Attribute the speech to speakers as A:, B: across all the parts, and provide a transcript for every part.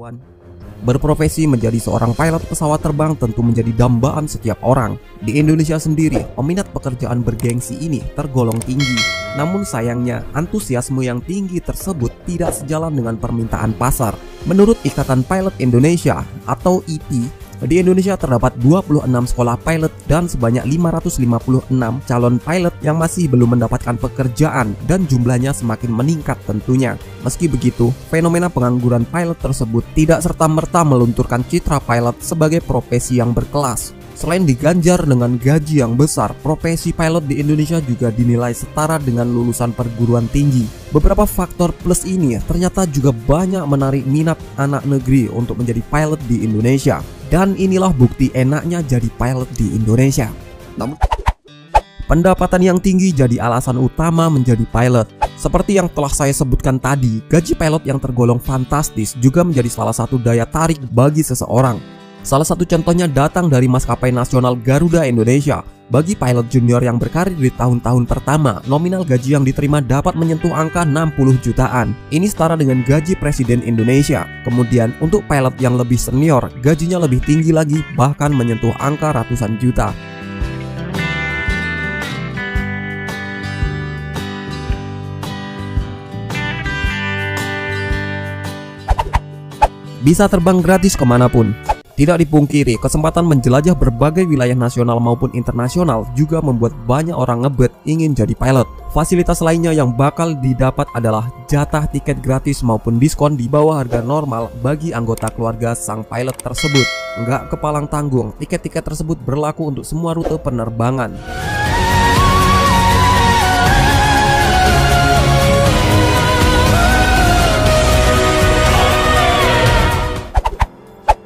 A: everyone. Berprofesi menjadi seorang pilot pesawat terbang tentu menjadi dambaan setiap orang. Di Indonesia sendiri, peminat pekerjaan bergengsi ini tergolong tinggi. Namun sayangnya, antusiasme yang tinggi tersebut tidak sejalan dengan permintaan pasar. Menurut Ikatan Pilot Indonesia atau IPI, di Indonesia terdapat 26 sekolah pilot dan sebanyak 556 calon pilot yang masih belum mendapatkan pekerjaan dan jumlahnya semakin meningkat tentunya. Meski begitu, fenomena pengangguran pilot tersebut tidak serta-merta melunturkan citra pilot sebagai profesi yang berkelas. Selain diganjar dengan gaji yang besar, profesi pilot di Indonesia juga dinilai setara dengan lulusan perguruan tinggi. Beberapa faktor plus ini ternyata juga banyak menarik minat anak negeri untuk menjadi pilot di Indonesia. Dan inilah bukti enaknya jadi pilot di Indonesia. Namun, pendapatan yang tinggi jadi alasan utama menjadi pilot. Seperti yang telah saya sebutkan tadi, gaji pilot yang tergolong fantastis juga menjadi salah satu daya tarik bagi seseorang. Salah satu contohnya datang dari maskapai nasional Garuda Indonesia. Bagi pilot junior yang berkarir di tahun-tahun pertama, nominal gaji yang diterima dapat menyentuh angka 60 jutaan. Ini setara dengan gaji Presiden Indonesia. Kemudian untuk pilot yang lebih senior, gajinya lebih tinggi lagi, bahkan menyentuh angka ratusan juta. Bisa terbang gratis kemanapun. Tidak dipungkiri, kesempatan menjelajah berbagai wilayah nasional maupun internasional juga membuat banyak orang ngebet ingin jadi pilot. Fasilitas lainnya yang bakal didapat adalah jatah tiket gratis maupun diskon di bawah harga normal bagi anggota keluarga sang pilot tersebut. Nggak kepalang tanggung, tiket-tiket tersebut berlaku untuk semua rute penerbangan.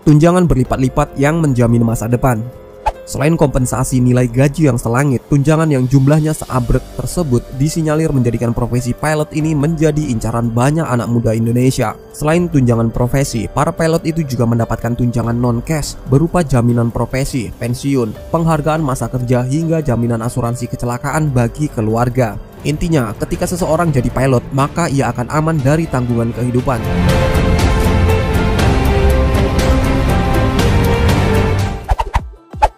A: Tunjangan berlipat-lipat yang menjamin masa depan. Selain kompensasi nilai gaji yang selangit, tunjangan yang jumlahnya seabrek tersebut disinyalir menjadikan profesi pilot ini menjadi incaran banyak anak muda Indonesia. Selain tunjangan profesi, para pilot itu juga mendapatkan tunjangan non-cash berupa jaminan profesi, pensiun, penghargaan masa kerja hingga jaminan asuransi kecelakaan bagi keluarga. Intinya, ketika seseorang jadi pilot, maka ia akan aman dari tanggungan kehidupan.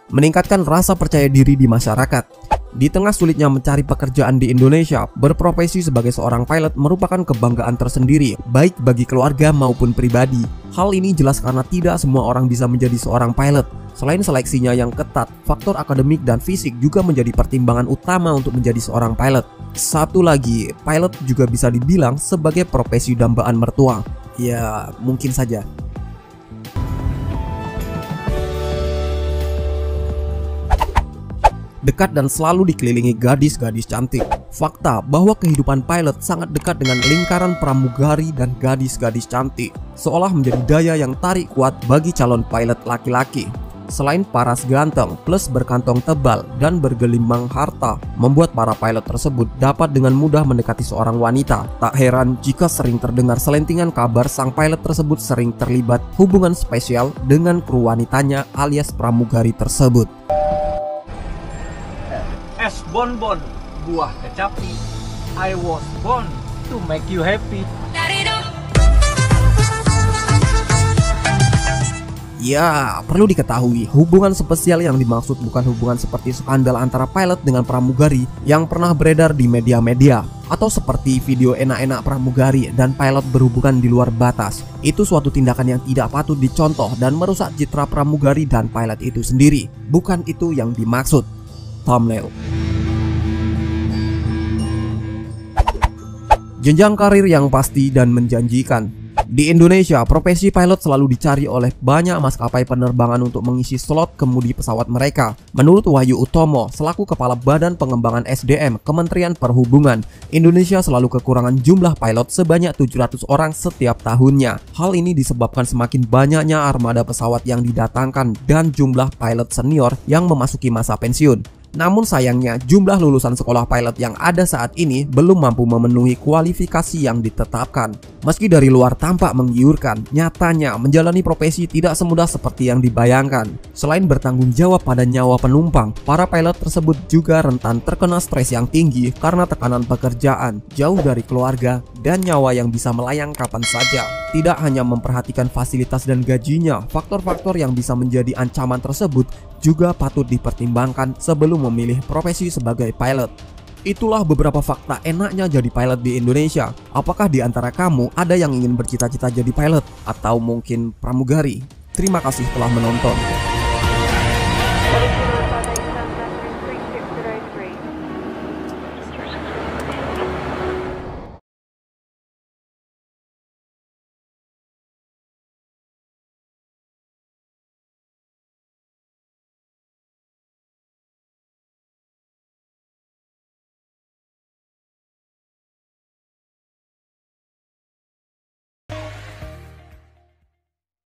A: Meningkatkan rasa percaya diri di masyarakat. Di tengah sulitnya mencari pekerjaan di Indonesia, berprofesi sebagai seorang pilot merupakan kebanggaan tersendiri, baik bagi keluarga maupun pribadi. Hal ini jelas karena tidak semua orang bisa menjadi seorang pilot. Selain seleksinya yang ketat, faktor akademik dan fisik juga menjadi pertimbangan utama untuk menjadi seorang pilot. Satu lagi, pilot juga bisa dibilang sebagai profesi dambaan mertua. Ya, mungkin saja. Dekat dan selalu dikelilingi gadis-gadis cantik. Fakta bahwa kehidupan pilot sangat dekat dengan lingkaran pramugari dan gadis-gadis cantik, seolah menjadi daya yang tarik kuat bagi calon pilot laki-laki. Selain paras ganteng plus berkantong tebal dan bergelimang harta, membuat para pilot tersebut dapat dengan mudah mendekati seorang wanita. Tak heran jika sering terdengar selentingan kabar sang pilot tersebut sering terlibat hubungan spesial dengan kru wanitanya alias pramugari tersebut.
B: Es bonbon, buah kecapi. I was born to make you happy.
A: Ya, perlu diketahui, hubungan spesial yang dimaksud bukan hubungan seperti skandal antara pilot dengan pramugari yang pernah beredar di media-media, atau seperti video enak-enak pramugari dan pilot berhubungan di luar batas. Itu suatu tindakan yang tidak patut dicontoh dan merusak citra pramugari dan pilot itu sendiri. Bukan itu yang dimaksud. Thumbnail. Jenjang karir yang pasti dan menjanjikan. Di Indonesia, profesi pilot selalu dicari oleh banyak maskapai penerbangan untuk mengisi slot kemudi pesawat mereka. Menurut Wahyu Utomo, selaku Kepala Badan Pengembangan SDM Kementerian Perhubungan, Indonesia selalu kekurangan jumlah pilot sebanyak 700 orang setiap tahunnya. Hal ini disebabkan semakin banyaknya armada pesawat yang didatangkan dan jumlah pilot senior yang memasuki masa pensiun. Namun sayangnya, jumlah lulusan sekolah pilot yang ada saat ini belum mampu memenuhi kualifikasi yang ditetapkan. Meski dari luar tampak menggiurkan, nyatanya menjalani profesi tidak semudah seperti yang dibayangkan. Selain bertanggung jawab pada nyawa penumpang, para pilot tersebut juga rentan terkena stres yang tinggi karena tekanan pekerjaan, jauh dari keluarga, dan nyawa yang bisa melayang kapan saja. Tidak hanya memperhatikan fasilitas dan gajinya, faktor-faktor yang bisa menjadi ancaman tersebut juga patut dipertimbangkan sebelum memilih profesi sebagai pilot. Itulah beberapa fakta enaknya jadi pilot di Indonesia. Apakah di antara kamu ada yang ingin bercita-cita jadi pilot? Atau mungkin pramugari? Terima kasih telah menonton.